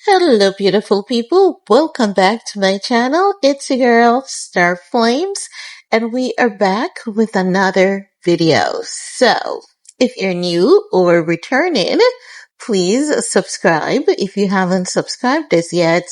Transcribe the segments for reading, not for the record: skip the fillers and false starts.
Hello, beautiful people. Welcome back to my channel. It's your girl, Star Flames, and we are back with another video. So, if you're new or returning, please subscribe. If you haven't subscribed as yet,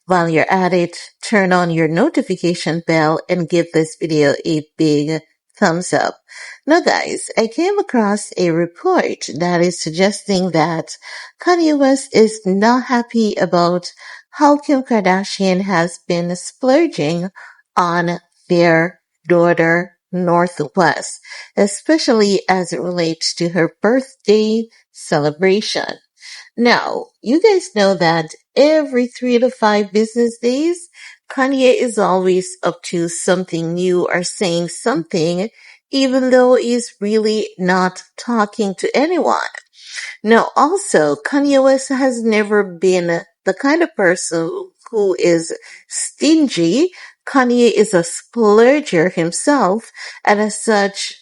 while you're at it, turn on your notification bell and give this video a big thumbs up. Now guys, I came across a report that is suggesting that Kanye West is not happy about how Kim Kardashian has been splurging on their daughter Northwest, especially as it relates to her birthday celebration. Now, you guys know that every 3 to 5 business days, Kanye is always up to something new or saying something, even though he's really not talking to anyone. Now, also, Kanye West has never been the kind of person who is stingy. Kanye is a splurger himself, and as such,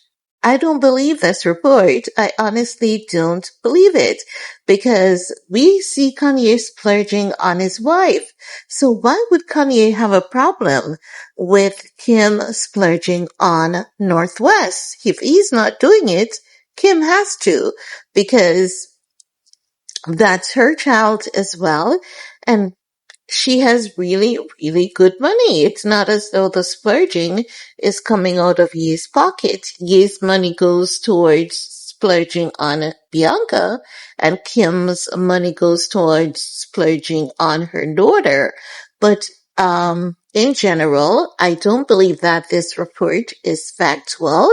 I don't believe this report. I honestly don't believe it because we see Kanye splurging on his wife. So why would Kanye have a problem with Kim splurging on Northwest? If he's not doing it, Kim has to because that's her child as well. And she has really, really good money. It's not as though the splurging is coming out of Ye's pocket. Ye's money goes towards splurging on Bianca, and Kim's money goes towards splurging on her daughter. But in general, I don't believe that this report is factual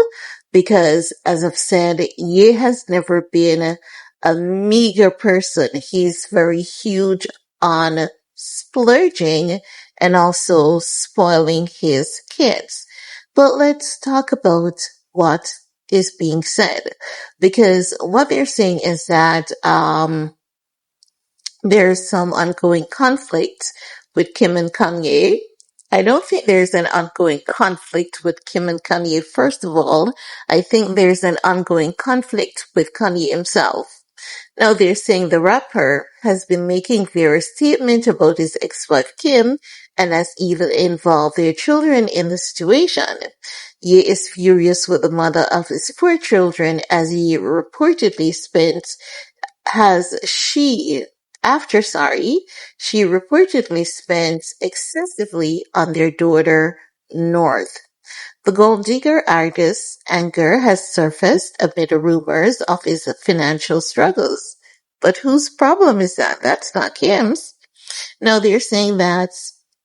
because, as I've said, Ye has never been a meager person. He's very huge on splurging and also spoiling his kids. But let's talk about what is being said, because what they're saying is that there's some ongoing conflict with Kim and Kanye. I don't think there's an ongoing conflict with Kim and Kanye. First of all, I think there's an ongoing conflict with Kanye himself. Now they're saying the rapper has been making various statements about his ex-wife Kim and has even involved their children in the situation. Ye is furious with the mother of his 4 children as he reportedly she reportedly spends excessively on their daughter North. The gold digger artist's anger has surfaced amid rumors of his financial struggles. But whose problem is that? That's not Kim's. Now they're saying that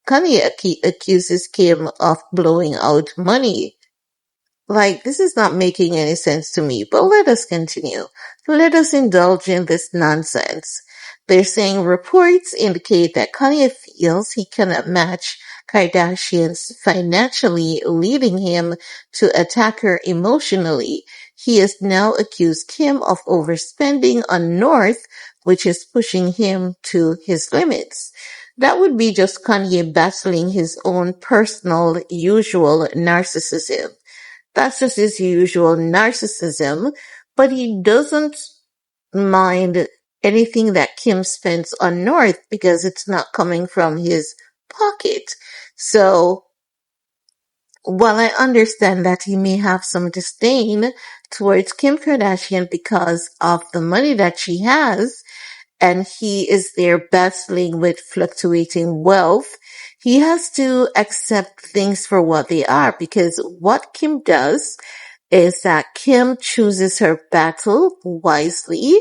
Kanye accuses Kim of blowing out money. Like, this is not making any sense to me, but let us continue. Let us indulge in this nonsense. They're saying reports indicate that Kanye feels he cannot match Kardashians financially, leading him to attack her emotionally. He has now accused Kim of overspending on North, which is pushing him to his limits. That would be just Kanye battling his own personal, usual narcissism. That's just his usual narcissism, but he doesn't mind anything that Kim spends on North because it's not coming from his pocket. So, while I understand that he may have some disdain towards Kim Kardashian because of the money that she has, and he is there battling with fluctuating wealth, he has to accept things for what they are, because what Kim does is that Kim chooses her battle wisely,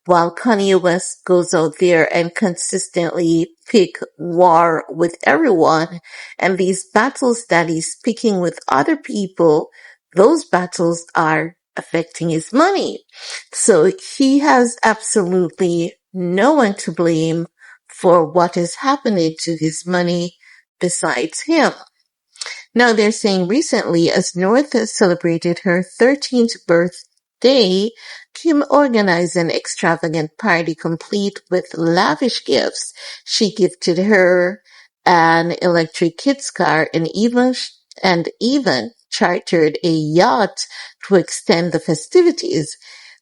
while Kanye West goes out there and consistently pick war with everyone. And these battles that he's picking with other people, those battles are affecting his money. So he has absolutely no one to blame for what is happening to his money besides him. Now they're saying recently, as North celebrated her 13th birthday, Kim organized an extravagant party complete with lavish gifts. She gifted her an electric kids car and even chartered a yacht to extend the festivities.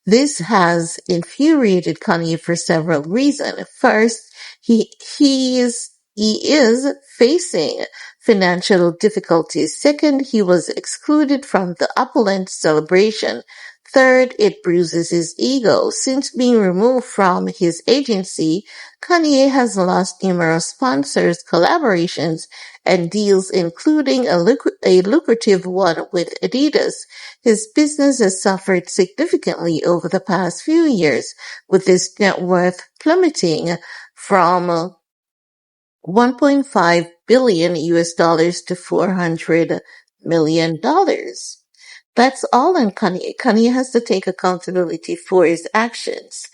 This has infuriated Kanye for several reasons. First, he is facing financial difficulties. Second, he was excluded from the opulent celebration. Third, it bruises his ego. Since being removed from his agency, Kanye has lost numerous sponsors, collaborations, and deals, including a lucrative one with Adidas. His business has suffered significantly over the past few years, with his net worth plummeting from 1.5 billion US dollars to $400 million. That's all on Kanye. Kanye has to take accountability for his actions.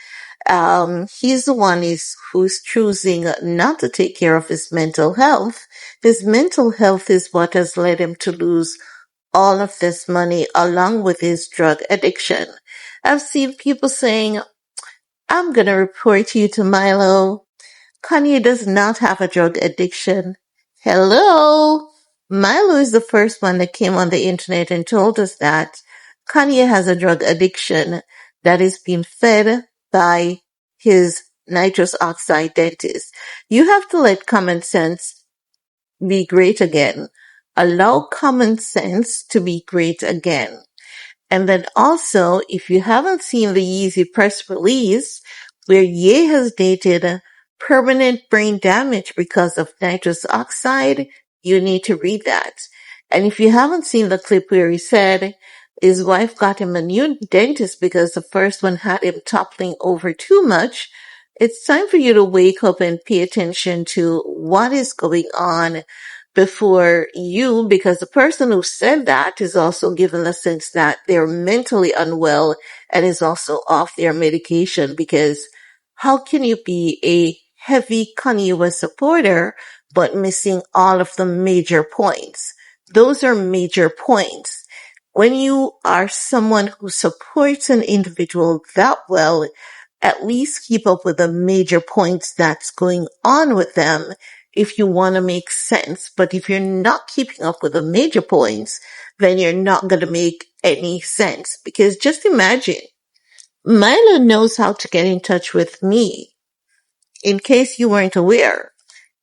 He's the one who's choosing not to take care of his mental health. His mental health is what has led him to lose all of this money along with his drug addiction. I've seen people saying, I'm gonna report you to Milo. Kanye does not have a drug addiction. Hello? Milo is the first one that came on the internet and told us that Kanye has a drug addiction that is being fed by his nitrous oxide dentist. You have to let common sense be great again. Allow common sense to be great again. And then also, if you haven't seen the Yeezy press release, where Ye has dated permanent brain damage because of nitrous oxide, you need to read that. And if you haven't seen the clip where he said his wife got him a new dentist because the first one had him toppling over too much, it's time for you to wake up and pay attention to what is going on before you, because the person who said that is also given the sense that they're mentally unwell and is also off their medication, because how can you be a heavy Kanye West supporter but missing all of the major points? Those are major points. When you are someone who supports an individual that well, at least keep up with the major points that's going on with them if you want to make sense. But if you're not keeping up with the major points, then you're not going to make any sense. Because just imagine, Milo knows how to get in touch with me. In case you weren't aware,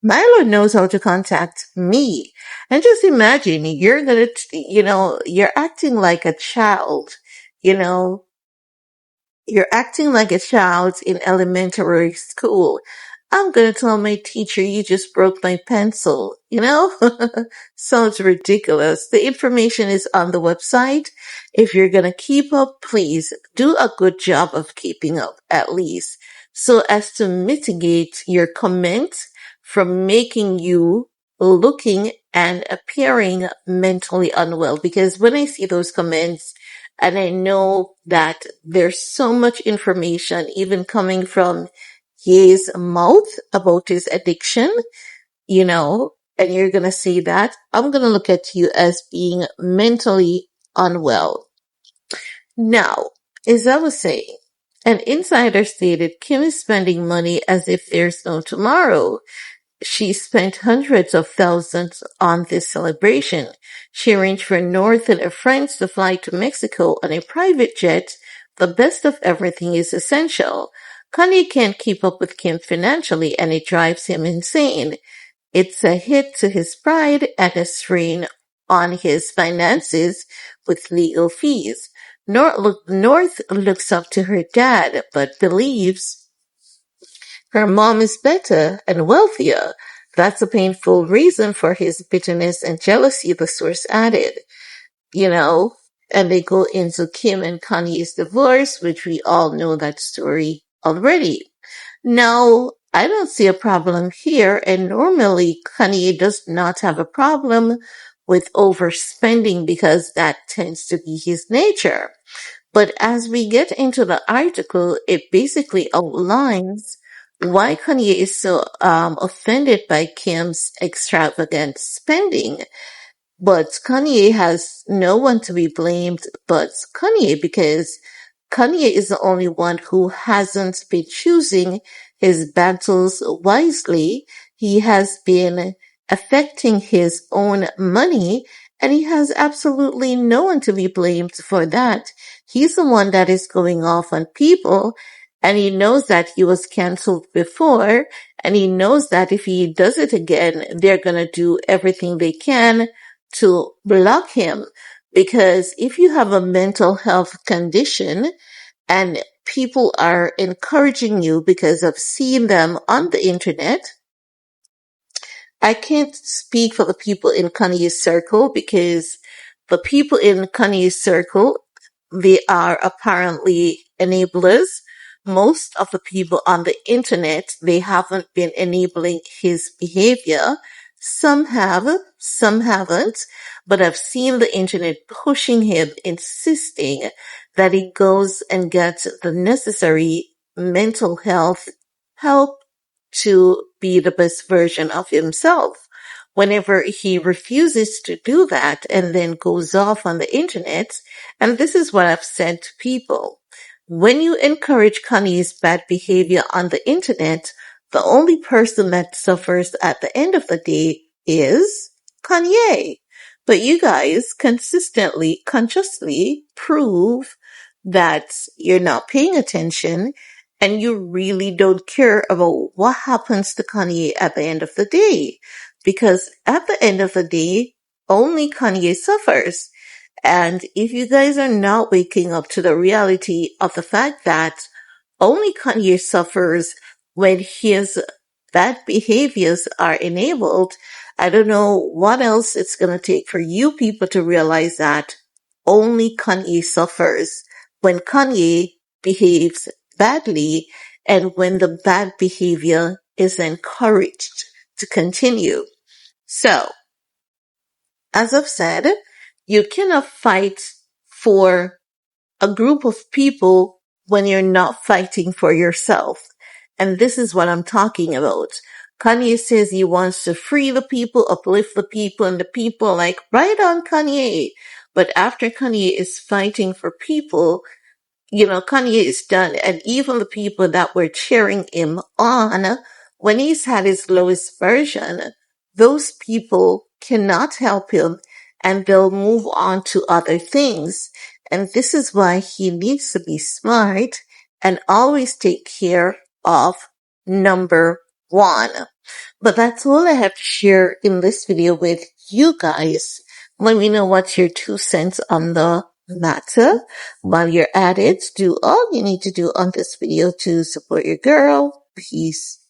Milo knows how to contact me. And just imagine, you're gonna, you're acting like a child, you know, you're acting like a child in elementary school. I'm gonna tell my teacher you just broke my pencil, you know? Sounds ridiculous. The information is on the website. If you're gonna keep up, please do a good job of keeping up at least, so as to mitigate your comments from making you looking and appearing mentally unwell. Because when I see those comments, and I know that there's so much information even coming from his mouth about his addiction, and you're going to say that, I'm going to look at you as being mentally unwell. Now, as I was saying, an insider stated Kim is spending money as if there's no tomorrow. She spent hundreds of thousands on this celebration. She arranged for North and her friends to fly to Mexico on a private jet. The best of everything is essential. Kanye can't keep up with Kim financially, and it drives him insane. It's a hit to his pride and a strain on his finances with legal fees. North looks up to her dad, but believes her mom is better and wealthier. That's a painful reason for his bitterness and jealousy, the source added. And they go into Kim and Kanye's divorce, which we all know that story already. Now, I don't see a problem here, and normally Kanye does not have a problem with overspending because that tends to be his nature. But as we get into the article, it basically outlines why Kanye is so offended by Kim's extravagant spending. But Kanye has no one to be blamed but Kanye, because Kanye is the only one who hasn't been choosing his battles wisely. He has been affecting his own money, and he has absolutely no one to be blamed for that. He's the one that is going off on people, and he knows that he was canceled before, and he knows that if he does it again, they're going to do everything they can to block him. Because if you have a mental health condition and people are encouraging you because of seeing them on the internet, I can't speak for the people in Kanyes Circle because the people in Kanyes Circle, they are apparently enablers. Most of the people on the internet, they haven't been enabling his behavior. Some have, some haven't, but I've seen the internet pushing him, insisting that he goes and gets the necessary mental health help to be the best version of himself. Whenever he refuses to do that and then goes off on the internet, and this is what I've said to people, when you encourage Kanye's bad behavior on the internet, the only person that suffers at the end of the day is Kanye. But you guys consistently, consciously prove that you're not paying attention and you really don't care about what happens to Kanye at the end of the day. Because at the end of the day, only Kanye suffers. And if you guys are not waking up to the reality of the fact that only Kanye suffers when his bad behaviors are enabled, I don't know what else it's going to take for you people to realize that only Kanye suffers when Kanye behaves badly and when the bad behavior is encouraged to continue. So, as I've said, you cannot fight for a group of people when you're not fighting for yourself. And this is what I'm talking about. Kanye says he wants to free the people, uplift the people, and the people are like, right on, Kanye. But after Kanye is fighting for people, Kanye is done. And even the people that were cheering him on, when he's had his lowest version, those people cannot help him and they'll move on to other things. And this is why he needs to be smart and always take care of number one. But that's all I have to share in this video with you guys. Let me know what's your 2 cents on the matter. While you're at it, do all you need to do on this video to support your girl. Peace.